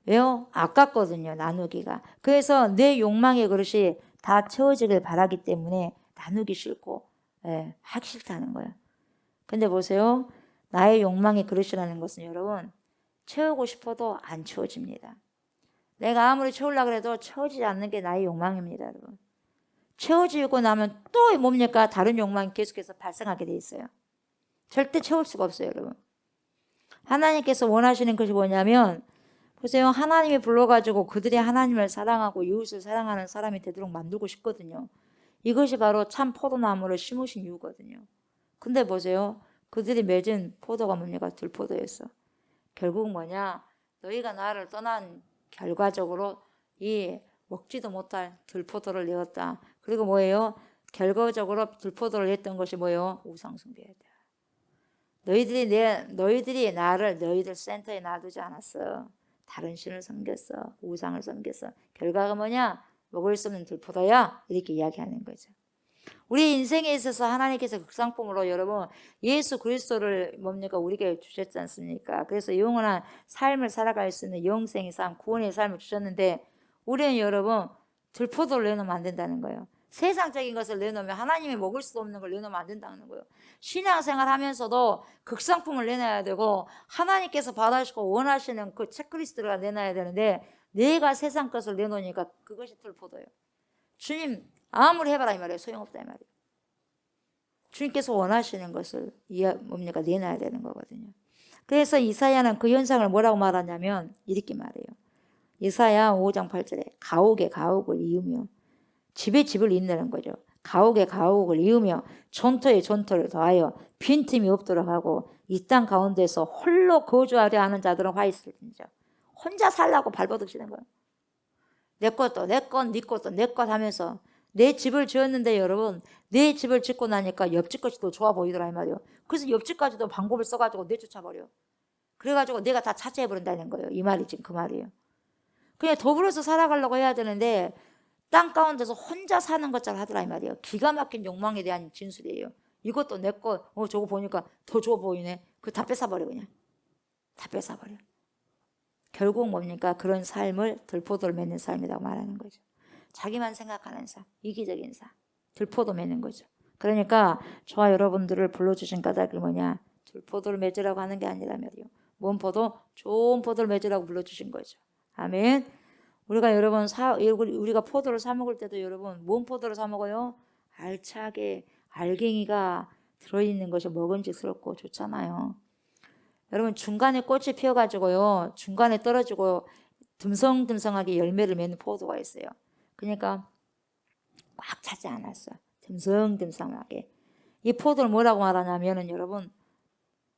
S1: 왜요? 아깝거든요. 나누기가. 그래서 내 욕망의 그릇이 다 채워지길 바라기 때문에 나누기 싫고, 예, 하기 싫다는 거예요. 근데 보세요. 나의 욕망의 그릇이라는 것은 여러분, 채우고 싶어도 안 채워집니다. 내가 아무리 채우려고 해도 채워지지 않는 게 나의 욕망입니다, 여러분. 채워지고 나면 또 뭡니까? 다른 욕망이 계속해서 발생하게 돼 있어요. 절대 채울 수가 없어요, 여러분. 하나님께서 원하시는 것이 뭐냐면, 보세요. 하나님이 불러가지고 그들이 하나님을 사랑하고 이웃을 사랑하는 사람이 되도록 만들고 싶거든요. 이것이 바로 참 포도나무를 심으신 이유거든요. 근데 보세요. 그들이 맺은 포도가 뭡니까? 들포도였어. 결국 뭐냐? 너희가 나를 떠난 결과적으로 이 먹지도 못할 들포도를 내었다. 그리고 뭐예요? 결과적으로 들포도를 냈던 것이 뭐예요? 우상숭배였다. 너희들이 나를 너희들 센터에 놔두지 않았어. 다른 신을 섬겼어. 우상을 섬겼어. 결과가 뭐냐? 먹을 수 없는 들포도야. 이렇게 이야기하는 거죠. 우리 인생에 있어서 하나님께서 극상품으로 여러분 예수 그리스도를 뭡니까? 우리에게 주셨지 않습니까? 그래서 영원한 삶을 살아갈 수 있는 영생의 삶, 구원의 삶을 주셨는데 우리는 여러분 들포도를 내놓으면 안 된다는 거예요. 세상적인 것을 내놓으면 하나님이 먹을 수 없는 걸 내놓으면 안 된다는 거예요. 신앙생활 하면서도 극상품을 내놔야 되고 하나님께서 받아주시고 원하시는 그 체크리스트를 내놔야 되는데 내가 세상 것을 내놓으니까 그것이 들포도예요. 주님 아무리 해봐라 이 말이에요. 소용없다 이 말이에요. 주님께서 원하시는 것을 뭡니까? 내놔야 되는 거거든요. 그래서 이사야는 그 현상을 뭐라고 말하냐면 이렇게 말해요. 이사야 5장 8절에 가옥에 가옥을 이으며 집에 집을 잇는 거죠. 가옥에 가옥을 이으며 전토에 전토를 더하여 빈틈이 없도록 하고 이 땅 가운데서 홀로 거주하려 하는 자들은 화 있을진저. 혼자 살라고 발버둥치는 거예요. 내 것도 내 것, 네 것도 내 것 하면서 내 집을 지었는데 여러분 내 집을 짓고 나니까 옆집 것이 더 좋아 보이더라 이 말이에요. 그래서 옆집까지도 방법을 써가지고 내쫓아버려. 그래가지고 내가 다 차지해버린다는 거예요. 이 말이 지금 그 말이에요. 그냥 더불어서 살아가려고 해야 되는데 땅 가운데서 혼자 사는 것처럼 하더라 이 말이에요. 기가 막힌 욕망에 대한 진술이에요. 이것도 내 거, 저거 보니까 더 좋아 보이네. 그거 다 뺏어버려 그냥. 다 뺏어버려. 결국 뭡니까? 그런 삶을 들포도를 맺는 삶이라고 말하는 거죠. 자기만 생각하는 삶, 이기적인 삶, 들포도 맺는 거죠. 그러니까 저와 여러분들을 불러주신 까닭이 뭐냐? 들포도를 맺으라고 하는 게 아니라 말이요. 뭔 포도? 좋은 포도를 맺으라고 불러주신 거죠. 아멘. 우리가 여러분 우리가 포도를 사 먹을 때도 여러분 뭔 포도를 사 먹어요? 알차게 알갱이가 들어있는 것이 먹음직스럽고 좋잖아요. 여러분 중간에 꽃이 피어가지고요 중간에 떨어지고 듬성듬성하게 열매를 맺는 포도가 있어요. 그러니까 꽉 차지 않았어. 듬성듬성하게. 이 포도를 뭐라고 말하냐면은 여러분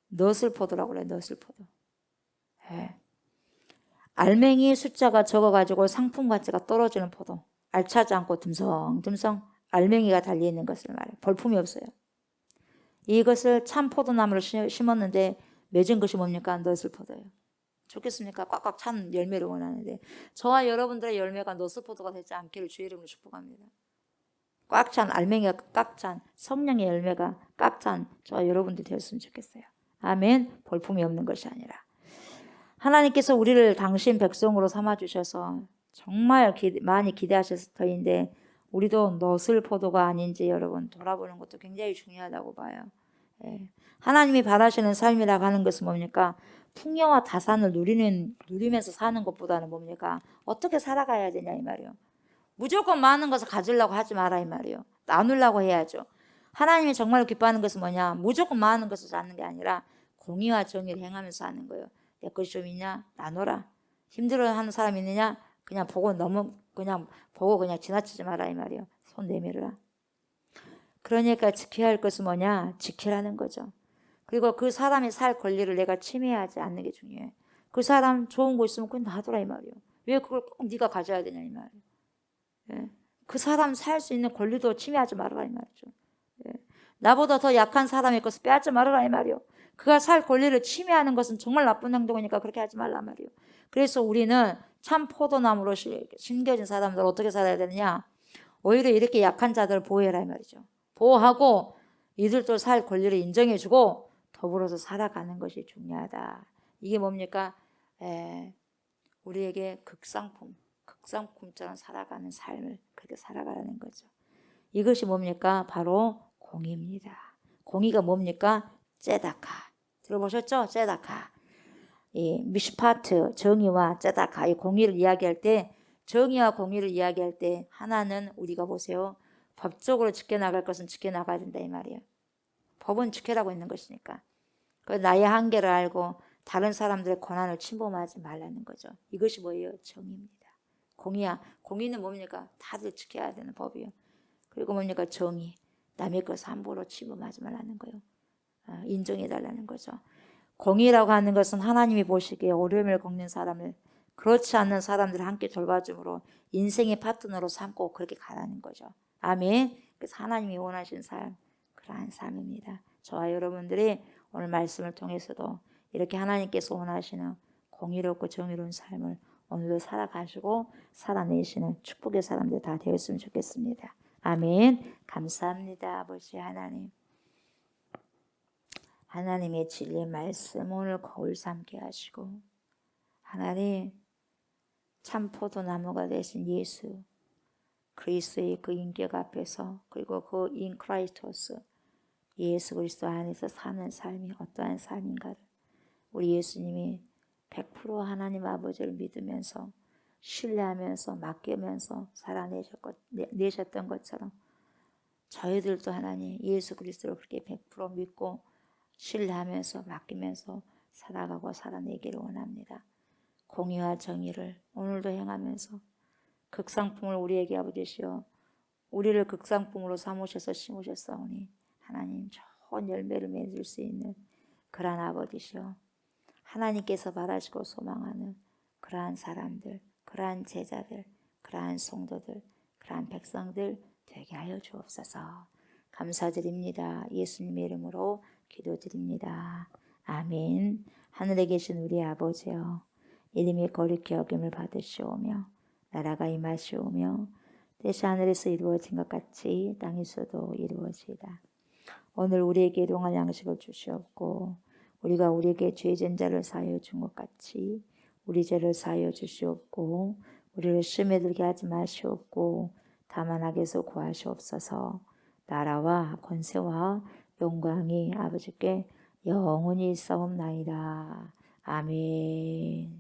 S1: 너슬포도라고 그래요. 너슬포도. 네. 알맹이 숫자가 적어가지고 상품 가치가 떨어지는 포도. 알차지 않고 듬성듬성 알맹이가 달려있는 것을 말해요. 볼품이 없어요. 이것을 참 포도나무를 심었는데 맺은 것이 뭡니까? 너슬포도예요. 좋겠습니까? 꽉꽉 찬 열매를 원하는데 저와 여러분들의 열매가 너슬포도가 되지 않기를 주의 이름으로 축복합니다. 꽉 찬 알맹이가 꽉 찬 성령의 열매가 꽉 찬 저와 여러분들이 되었으면 좋겠어요. 아멘. 볼품이 없는 것이 아니라 하나님께서 우리를 당신 백성으로 삼아주셔서 정말 많이 기대하셨을 터인데 우리도 너슬포도가 아닌지 여러분 돌아보는 것도 굉장히 중요하다고 봐요. 예. 하나님이 바라시는 삶이라고 하는 것은 뭡니까? 풍요와 다산을 누리면서 사는 것보다는 뭡니까? 어떻게 살아가야 되냐 이 말이에요. 무조건 많은 것을 가지려고 하지 마라 이 말이에요. 나누려고 해야죠. 하나님이 정말 기뻐하는 것은 뭐냐? 무조건 많은 것을 사는 게 아니라 공의와 정의를 행하면서 사는 거예요. 내 것이 좀 있냐? 나눠라. 힘들어하는 사람 있느냐? 그냥 보고 그냥 지나치지 마라 이 말이에요. 손 내밀어라. 그러니까 지켜야 할 것은 뭐냐? 지키라는 거죠. 그리고 그 사람이 살 권리를 내가 침해하지 않는 게 중요해. 그 사람 좋은 거 있으면 그냥 놔둬라 이 말이에요. 왜 그걸 꼭 네가 가져야 되냐 이 말이에요. 예. 그 사람 살 수 있는 권리도 침해하지 말아라 이 말이죠. 예. 나보다 더 약한 사람의 것을 빼앗지 말아라 이 말이요. 그가 살 권리를 침해하는 것은 정말 나쁜 행동이니까 그렇게 하지 말라 말이요. 그래서 우리는 참 포도나무로 심겨진 사람들 어떻게 살아야 되느냐? 오히려 이렇게 약한 자들을 보호해라 이 말이죠. 보호하고 이들도 살 권리를 인정해주고 더불어서 살아가는 것이 중요하다. 이게 뭡니까? 우리에게 극상품처럼 살아가는 삶을 그렇게 살아가라는 거죠. 이것이 뭡니까? 바로 공의입니다. 공의가 뭡니까? ጼ다카. 들어보셨죠? ጼ다카. 이 미슈파트, 정의와 ጼ다카, 이 공의를 이야기할 때, 정의와 공의를 이야기할 때 하나는 우리가 보세요. 법적으로 지켜나갈 것은 지켜나가야 된다 이 말이에요. 법은 지켜라고 있는 것이니까. 그 나의 한계를 알고 다른 사람들의 권한을 침범하지 말라는 거죠. 이것이 뭐예요? 정의입니다. 공의야. 공의는 뭡니까? 다들 지켜야 되는 법이요. 그리고 뭡니까? 정의. 남의 것 함부로 침범하지 말라는 거예요. 인정해 달라는 거죠. 공의라고 하는 것은 하나님이 보시기에 어려움을 겪는 사람을 그렇지 않는 사람들을 함께 돌봐줌으로 인생의 파트너로 삼고 그렇게 가라는 거죠. 아멘. 그래서 하나님이 원하시는 삶, 그러한 삶입니다. 저와 여러분들이 오늘 말씀을 통해서도 이렇게 하나님께서 원하시는 공의롭고 정의로운 삶을 오늘도 살아가시고 살아내시는 축복의 사람들 다 되었으면 좋겠습니다. 아멘. 감사합니다. 아버지 하나님. 하나님의 진리의 말씀 오늘 거울 삼게 하시고 하나님 참 포도나무가 되신 예수 그리스도의 그 인격 앞에서 그리고 그 인 크라이스토스 예수 그리스도 안에서 사는 삶이 어떠한 삶인가를 우리 예수님이 100% 하나님 아버지를 믿으면서 신뢰하면서 맡기면서 살아내셨던 것처럼 저희들도 하나님 예수 그리스도를 그렇게 100% 믿고 신뢰하면서 맡기면서 살아가고 살아내기를 원합니다. 공의와 정의를 오늘도 행하면서 극상품을 우리에게 아버지시여 우리를 극상품으로 삼으셔서 심으셨사오니 하나님 좋은 열매를 맺을 수 있는 그러한 아버지시여 하나님께서 바라시고 소망하는 그러한 사람들, 그러한 제자들, 그러한 성도들, 그러한 백성들 되게 하여 주옵소서. 감사드립니다. 예수님의 이름으로 기도드립니다. 아멘. 하늘에 계신 우리 아버지여 이름이 거룩히 여김을 받으시오며 나라가 임하시오며 뜻이 하늘에서 이루어진 것 같이 땅에서도 이루어지이다. 오늘 우리에게 일용할 양식을 주시옵고 우리가 우리에게 죄진 자를 사하여 준 것 같이 우리 죄를 사하여 주시옵고 우리를 시험에 들게 하지 마시옵고 다만 악에서 구하시옵소서. 나라와 권세와 영광이 아버지께 영원히 있사옵나이다. 아멘.